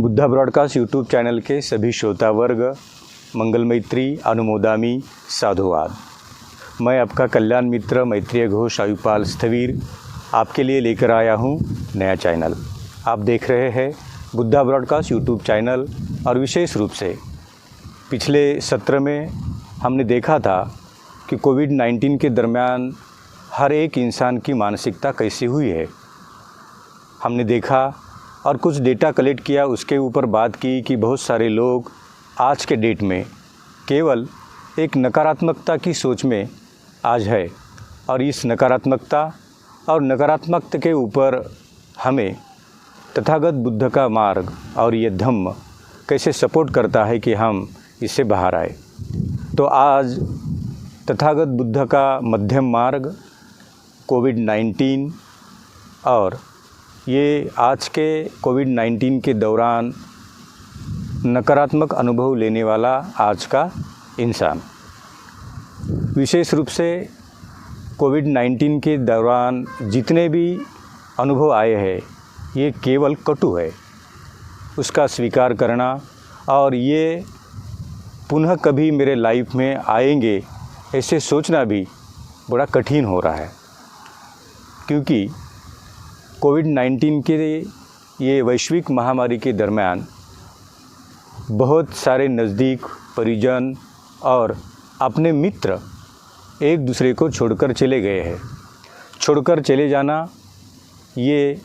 Buddha broadcast YouTube channel के सभी श्रोता वर्ग मंगल मैत्री अनुमोदामी साधुवाद। मैं आपका कल्याण मित्र मैत्रीय घोष आयुपाल स्थवीर आपके लिए लेकर आया हूं नया चैनल। आप देख रहे हैं बुद्धा ब्रॉडकास्ट यूट्यूब चैनल। और विशेष रूप से पिछले सत्र में हमने देखा था कि कोविड-19 के दरमियान हर एक इंसान की मानसिकता कैसी हुई है। हमने देखा और कुछ डेटा कलेक्ट किया, उसके ऊपर बात की कि बहुत सारे लोग आज के डेट में केवल एक नकारात्मकता की सोच में आज है। और इस नकारात्मकता और नकारात्मकता के ऊपर हमें तथागत बुद्ध का मार्ग और ये धम्म कैसे सपोर्ट करता है कि हम इससे बाहर आए। तो आज तथागत बुद्ध का मध्यम मार्ग, कोविड-19 और ये आज के कोविड-19 के दौरान नकारात्मक अनुभव लेने वाला आज का इंसान। विशेष रूप से कोविड-19 के दौरान जितने भी अनुभव आए हैं ये केवल कटु है, उसका स्वीकार करना और ये पुनः कभी मेरे लाइफ में आएंगे ऐसे सोचना भी बड़ा कठिन हो रहा है। क्योंकि कोविड-19 के ये वैश्विक महामारी के दरमियान बहुत सारे नज़दीक परिजन और अपने मित्र एक दूसरे को छोड़कर चले गए हैं। छोड़कर चले जाना ये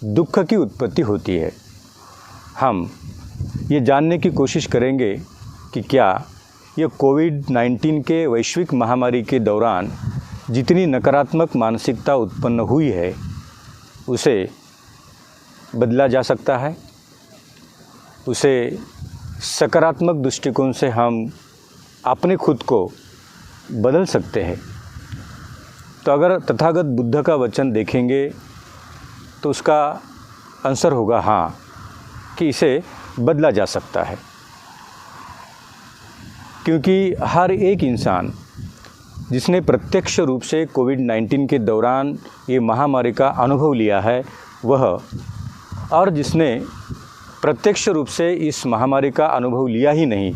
दुख की उत्पत्ति होती है। हम ये जानने की कोशिश करेंगे कि क्या ये कोविड-19 के वैश्विक महामारी के दौरान जितनी नकारात्मक मानसिकता उत्पन्न हुई है उसे बदला जा सकता है, उसे सकारात्मक दृष्टिकोण से हम अपने खुद को बदल सकते हैं। तो अगर तथागत बुद्ध का वचन देखेंगे तो उसका आंसर होगा हाँ, कि इसे बदला जा सकता है। क्योंकि हर एक इंसान जिसने प्रत्यक्ष रूप से कोविड-19 के दौरान ये महामारी का अनुभव लिया है वह, और जिसने प्रत्यक्ष रूप से इस महामारी का अनुभव लिया ही नहीं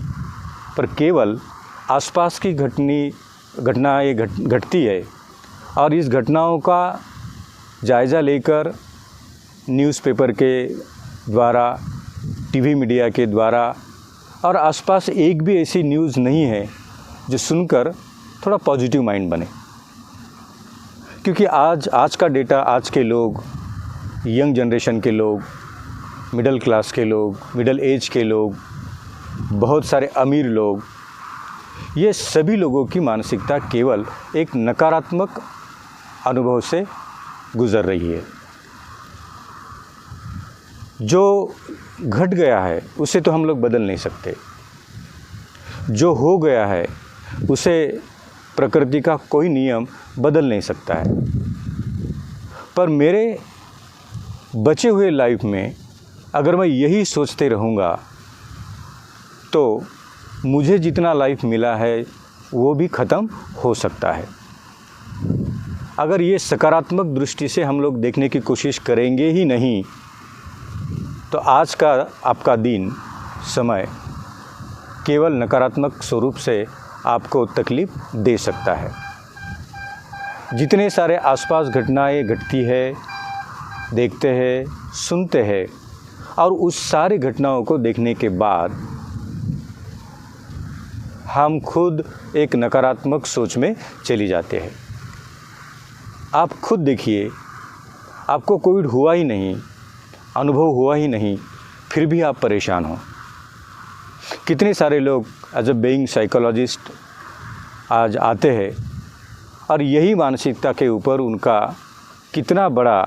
पर केवल आसपास की घटनाएँ घटती है और इस घटनाओं का जायज़ा लेकर न्यूज़पेपर के द्वारा, टीवी मीडिया के द्वारा, और आसपास एक भी ऐसी न्यूज़ नहीं है जो सुनकर थोड़ा पॉजिटिव माइंड बने। क्योंकि आज का डेटा, आज के लोग, यंग जनरेशन के लोग, मिडिल क्लास के लोग, मिडिल एज के लोग, बहुत सारे अमीर लोग, ये सभी लोगों की मानसिकता केवल एक नकारात्मक अनुभव से गुजर रही है। जो घट गया है उसे तो हम लोग बदल नहीं सकते, जो हो गया है उसे प्रकृति का कोई नियम बदल नहीं सकता है। पर मेरे बचे हुए लाइफ में अगर मैं यही सोचते रहूँगा तो मुझे जितना लाइफ मिला है वो भी ख़त्म हो सकता है। अगर ये सकारात्मक दृष्टि से हम लोग देखने की कोशिश करेंगे ही नहीं तो आज का आपका दिन, समय केवल नकारात्मक स्वरूप से आपको तकलीफ़ दे सकता है। जितने सारे आसपास घटनाएं घटती है, देखते हैं, सुनते हैं, और उस सारी घटनाओं को देखने के बाद हम खुद एक नकारात्मक सोच में चली जाते हैं। आप खुद देखिए, आपको कोविड हुआ ही नहीं, अनुभव हुआ ही नहीं, फिर भी आप परेशान हो। कितने सारे लोग एज अ बीइंग साइकोलॉजिस्ट आज आते हैं और यही मानसिकता के ऊपर उनका कितना बड़ा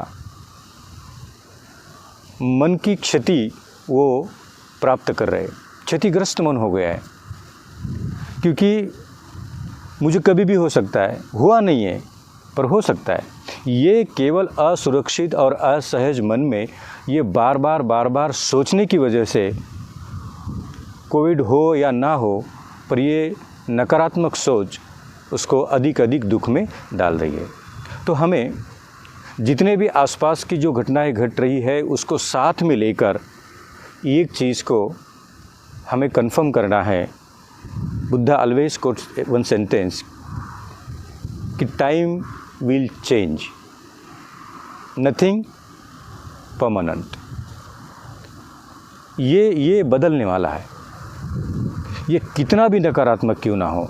मन की क्षति वो प्राप्त कर रहे हैं, क्षतिग्रस्त मन हो गया है। क्योंकि मुझे कभी भी हो सकता है, हुआ नहीं है पर हो सकता है। ये केवल असुरक्षित और असहज मन में ये बार बार सोचने की वजह से कोविड हो या ना हो, पर ये नकारात्मक सोच उसको अधिक दुख में डाल रही है। तो हमें जितने भी आसपास की जो घटनाएं घट रही है उसको साथ में लेकर एक चीज़ को हमें कंफर्म करना है। Buddha always quotes one sentence कि time will change, nothing permanent. ये बदलने वाला है। ये कितना भी नकारात्मक क्यों ना हो,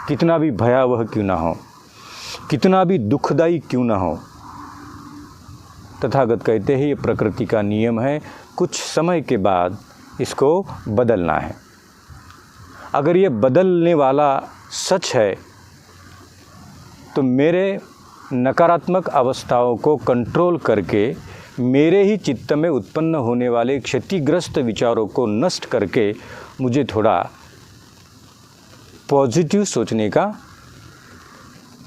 कितना भी भयावह क्यों ना हो, कितना भी दुखदाई क्यों ना हो, तथागत कहते हैं ये प्रकृति का नियम है, कुछ समय के बाद इसको बदलना है। अगर ये बदलने वाला सच है तो मेरे नकारात्मक अवस्थाओं को कंट्रोल करके मेरे ही चित्त में उत्पन्न होने वाले क्षतिग्रस्त विचारों को नष्ट करके मुझे थोड़ा पॉजिटिव सोचने का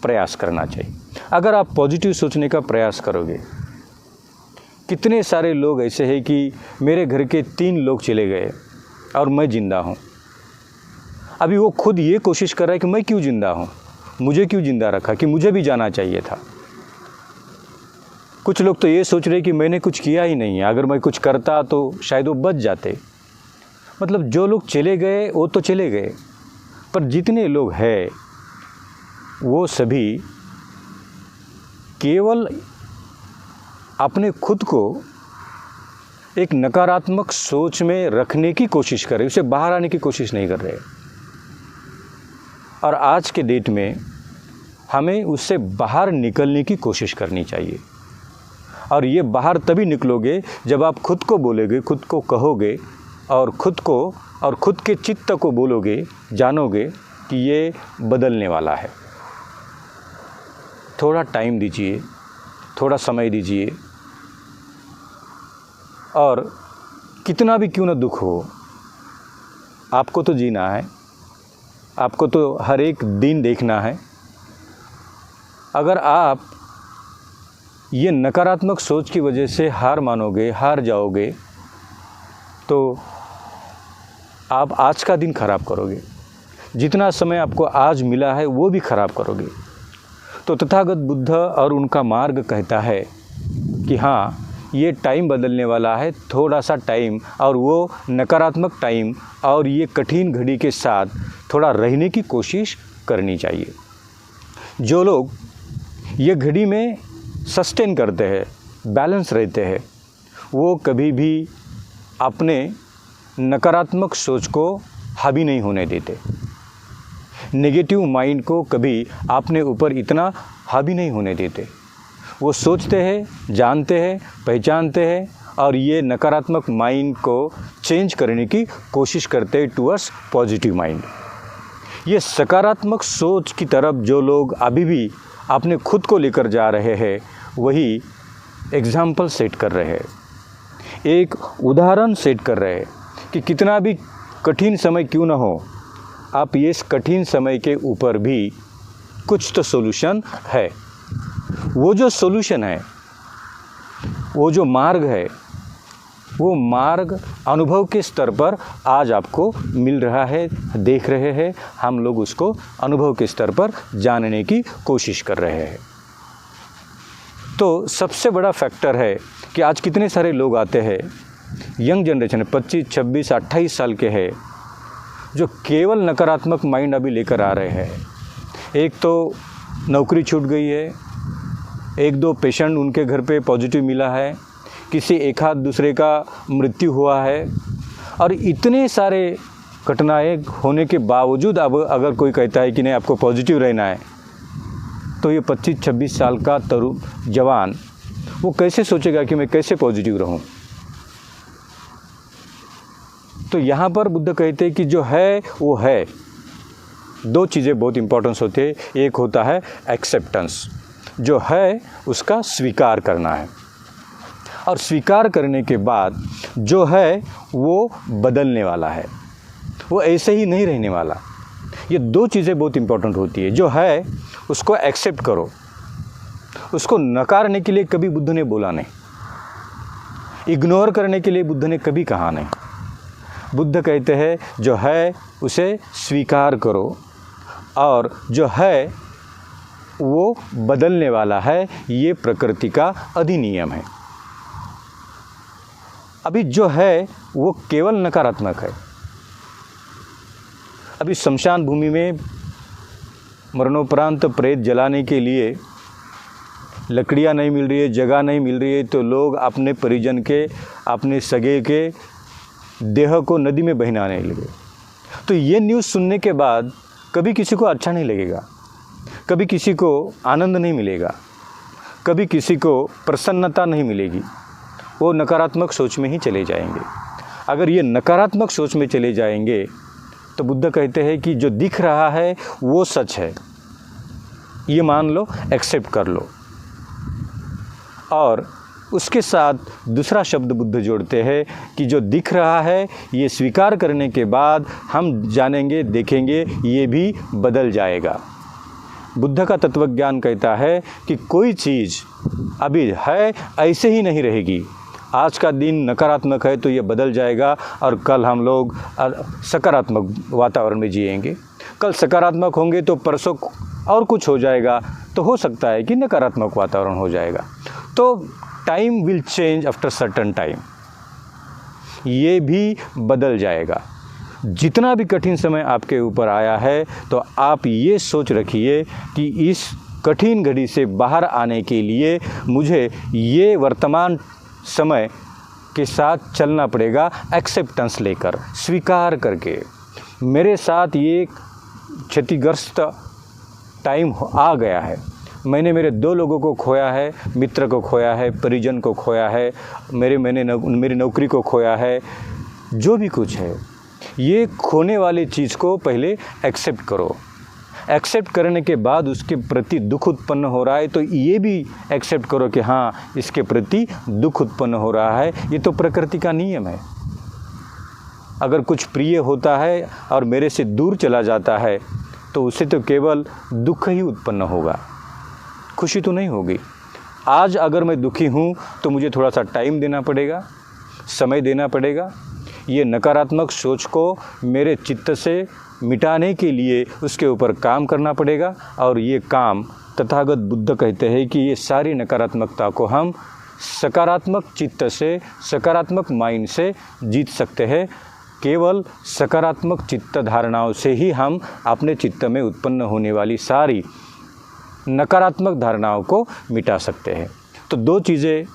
प्रयास करना चाहिए। अगर आप पॉजिटिव सोचने का प्रयास करोगे, कितने सारे लोग ऐसे हैं कि मेरे घर के 3 लोग चले गए और मैं ज़िंदा हूँ। अभी वो खुद ये कोशिश कर रहा है कि मैं क्यों ज़िंदा हूँ, मुझे क्यों ज़िंदा रखा, कि मुझे भी जाना चाहिए था। कुछ लोग तो ये सोच रहे कि मैंने कुछ किया ही नहीं है, अगर मैं कुछ करता तो शायद वो बच जाते। मतलब जो लोग चले गए वो तो चले गए, पर जितने लोग हैं वो सभी केवल अपने खुद को एक नकारात्मक सोच में रखने की कोशिश कर रहे, उसे बाहर आने की कोशिश नहीं कर रहे। और आज के डेट में हमें उससे बाहर निकलने की कोशिश करनी चाहिए। और ये बाहर तभी निकलोगे जब आप खुद को बोलोगे, खुद को कहोगे और खुद के चित्त को बोलोगे, जानोगे कि ये बदलने वाला है। थोड़ा टाइम दीजिए, थोड़ा समय दीजिए, और कितना भी क्यों ना दुख हो, आपको तो जीना है, आपको तो हर एक दिन देखना है। अगर आप ये नकारात्मक सोच की वजह से हार मानोगे, हार जाओगे, तो आप आज का दिन खराब करोगे। जितना समय आपको आज मिला है वो भी खराब करोगे। तो तथागत बुद्ध और उनका मार्ग कहता है कि हाँ, ये टाइम बदलने वाला है, थोड़ा सा टाइम, और वो नकारात्मक टाइम और ये कठिन घड़ी के साथ थोड़ा रहने की कोशिश करनी चाहिए। जो लोग ये घड़ी में सस्टेन करते हैं, बैलेंस रहते हैं, वो कभी भी अपने नकारात्मक सोच को हावी नहीं होने देते। नेगेटिव माइंड को कभी अपने ऊपर इतना हावी नहीं होने देते। वो सोचते हैं, जानते हैं, पहचानते हैं और ये नकारात्मक माइंड को चेंज करने की कोशिश करते हैं टुवर्ड्स पॉजिटिव माइंड। ये सकारात्मक सोच की तरफ जो लोग अभी भी अपने खुद को लेकर जा रहे हैं, वही एग्जाम्पल सेट कर रहे हैं, एक उदाहरण सेट कर रहे हैं कि कितना भी कठिन समय क्यों ना हो, आप ये इस कठिन समय के ऊपर भी कुछ तो सॉल्यूशन है। वो जो सॉल्यूशन है, वो जो मार्ग है, वो मार्ग अनुभव के स्तर पर आज आपको मिल रहा है, देख रहे हैं। हम लोग उसको अनुभव के स्तर पर जानने की कोशिश कर रहे हैं। तो सबसे बड़ा फैक्टर है कि आज कितने सारे लोग आते हैं, यंग जनरेशन 25, 26, 28 साल के हैं, जो केवल नकारात्मक माइंड अभी लेकर आ रहे हैं। एक तो नौकरी छूट गई है, 1-2 पेशेंट उनके घर पे पॉजिटिव मिला है, किसी एक आध दूसरे का मृत्यु हुआ है, और इतने सारे घटनाएं होने के बावजूद अब अगर कोई कहता है कि नहीं आपको पॉजिटिव रहना है, तो ये 25-26 साल का जवान वो कैसे सोचेगा कि मैं कैसे पॉजिटिव रहूं। तो यहाँ पर बुद्ध कहते हैं कि जो है वो है। 2 चीज़ें बहुत इंपॉर्टेंस होती है। एक होता है एक्सेप्टेंस, जो है उसका स्वीकार करना है, और स्वीकार करने के बाद जो है वो बदलने वाला है, वो ऐसे ही नहीं रहने वाला। ये 2 चीज़ें बहुत इंपॉर्टेंट होती है। जो है उसको एक्सेप्ट करो, उसको नकारने के लिए कभी बुद्ध ने बोला नहीं, इग्नोर करने के लिए बुद्ध ने कभी कहा नहीं। बुद्ध कहते हैं जो है उसे स्वीकार करो, और जो है वो बदलने वाला है। ये प्रकृति का अधिनियम है। अभी जो है वो केवल नकारात्मक है। अभी शमशान भूमि में मरणोपरांत प्रेत जलाने के लिए लकड़ियाँ नहीं मिल रही है, जगह नहीं मिल रही है, तो लोग अपने परिजन के, अपने सगे के देह को नदी में बहनाने लगे। तो ये न्यूज़ सुनने के बाद कभी किसी को अच्छा नहीं लगेगा, कभी किसी को आनंद नहीं मिलेगा, कभी किसी को प्रसन्नता नहीं मिलेगी। वो नकारात्मक सोच में ही चले जाएंगे। अगर ये नकारात्मक सोच में चले जाएंगे तो बुद्ध कहते हैं कि जो दिख रहा है वो सच है, ये मान लो, एक्सेप्ट कर लो। और उसके साथ दूसरा शब्द बुद्ध जोड़ते हैं कि जो दिख रहा है ये स्वीकार करने के बाद हम जानेंगे, देखेंगे, ये भी बदल जाएगा। बुद्ध का तत्वज्ञान कहता है कि कोई चीज़ अभी है ऐसे ही नहीं रहेगी। आज का दिन नकारात्मक है तो ये बदल जाएगा और कल हम लोग सकारात्मक वातावरण में जिएंगे। कल सकारात्मक होंगे तो परसों और कुछ हो जाएगा, तो हो सकता है कि नकारात्मक वातावरण हो जाएगा। तो time will change after certain time, ये भी बदल जाएगा। जितना भी कठिन समय आपके ऊपर आया है तो आप ये सोच रखिए कि इस कठिन घड़ी से बाहर आने के लिए मुझे ये वर्तमान समय के साथ चलना पड़ेगा, एक्सेप्टेंस लेकर, स्वीकार करके। मेरे साथ ये क्षतिग्रस्त टाइम आ गया है, मैंने मेरे 2 लोगों को खोया है, मित्र को खोया है, परिजन को खोया है, मेरी नौकरी को खोया है, जो भी कुछ है, ये खोने वाली चीज़ को पहले एक्सेप्ट करो। एक्सेप्ट करने के बाद उसके प्रति दुख उत्पन्न हो रहा है तो ये भी एक्सेप्ट करो कि हाँ, इसके प्रति दुख उत्पन्न हो रहा है, ये तो प्रकृति का नियम है। अगर कुछ प्रिय होता है और मेरे से दूर चला जाता है तो उससे तो केवल दुख ही उत्पन्न होगा, खुशी तो नहीं होगी। आज अगर मैं दुखी हूँ तो मुझे थोड़ा सा टाइम देना पड़ेगा, समय देना पड़ेगा। ये नकारात्मक सोच को मेरे चित्त से मिटाने के लिए उसके ऊपर काम करना पड़ेगा। और ये काम तथागत बुद्ध कहते हैं कि ये सारी नकारात्मकता को हम सकारात्मक चित्त से, सकारात्मक माइंड से जीत सकते हैं। केवल सकारात्मक चित्त धारणाओं से ही हम अपने चित्त में उत्पन्न होने वाली सारी नकारात्मक धारणाओं को मिटा सकते हैं। तो 2 चीज़ें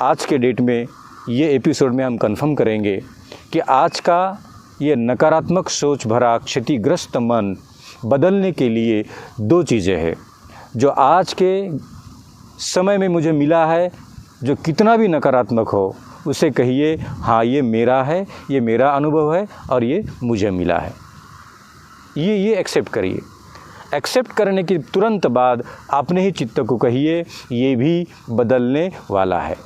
आज के डेट में ये एपिसोड में हम कंफर्म करेंगे कि आज का ये नकारात्मक सोच भरा क्षतिग्रस्त मन बदलने के लिए 2 चीज़ें हैं जो आज के समय में मुझे मिला है। जो कितना भी नकारात्मक हो उसे कहिए हाँ, ये मेरा है, ये मेरा अनुभव है और ये मुझे मिला है। ये एक्सेप्ट करिए। एक्सेप्ट करने के तुरंत बाद अपने ही चित्त को कहिए ये भी बदलने वाला है,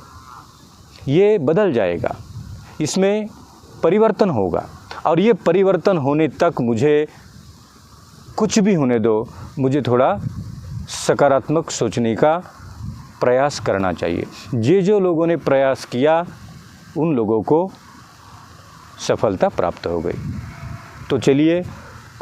ये बदल जाएगा, इसमें परिवर्तन होगा। और ये परिवर्तन होने तक मुझे कुछ भी होने दो, मुझे थोड़ा सकारात्मक सोचने का प्रयास करना चाहिए। जो लोगों ने प्रयास किया उन लोगों को सफलता प्राप्त हो गई। तो चलिए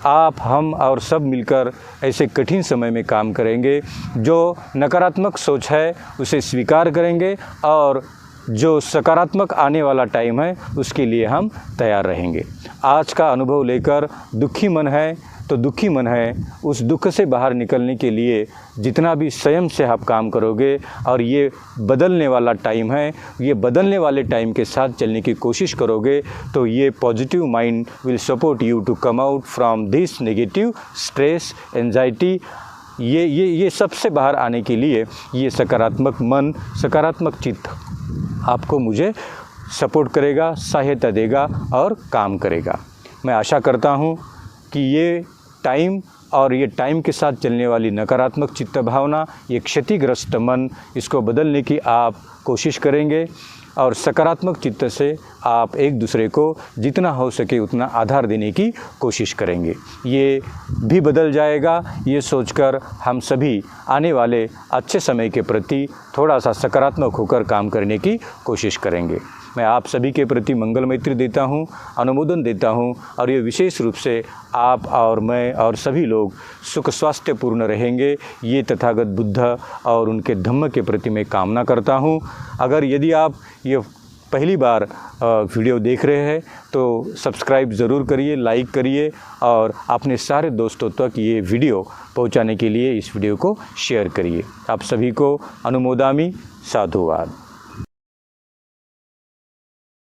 आप, हम और सब मिलकर ऐसे कठिन समय में काम करेंगे। जो नकारात्मक सोच है उसे स्वीकार करेंगे और जो सकारात्मक आने वाला टाइम है उसके लिए हम तैयार रहेंगे। आज का अनुभव लेकर दुखी मन है तो दुखी मन है, उस दुख से बाहर निकलने के लिए जितना भी स्वयं से आप काम करोगे और ये बदलने वाला टाइम है, ये बदलने वाले टाइम के साथ चलने की कोशिश करोगे तो ये positive mind will support you to come out from this negative stress, anxiety. ये सबसे बाहर आने के लिए ये सकारात्मक मन, सकारात्मक चित्त आपको, मुझे सपोर्ट करेगा, सहायता देगा और काम करेगा। मैं आशा करता हूँ कि ये टाइम और ये टाइम के साथ चलने वाली नकारात्मक चित्त भावना, ये क्षतिग्रस्त मन, इसको बदलने की आप कोशिश करेंगे और सकारात्मक चित्त से आप एक दूसरे को जितना हो सके उतना आधार देने की कोशिश करेंगे। ये भी बदल जाएगा। ये सोचकर हम सभी आने वाले अच्छे समय के प्रति थोड़ा सा सकारात्मक होकर काम करने की कोशिश करेंगे। मैं आप सभी के प्रति मंगल मैत्री देता हूँ, अनुमोदन देता हूँ और ये विशेष रूप से आप और मैं और सभी लोग सुख स्वास्थ्य पूर्ण रहेंगे, ये तथागत बुद्ध और उनके धम्म के प्रति मैं कामना करता हूँ। अगर यदि आप ये पहली बार वीडियो देख रहे हैं तो सब्सक्राइब ज़रूर करिए, लाइक करिए और अपने सारे दोस्तों तक ये वीडियो पहुंचाने के लिए इस वीडियो को शेयर करिए। आप सभी को अनुमोदामि, साधुवाद।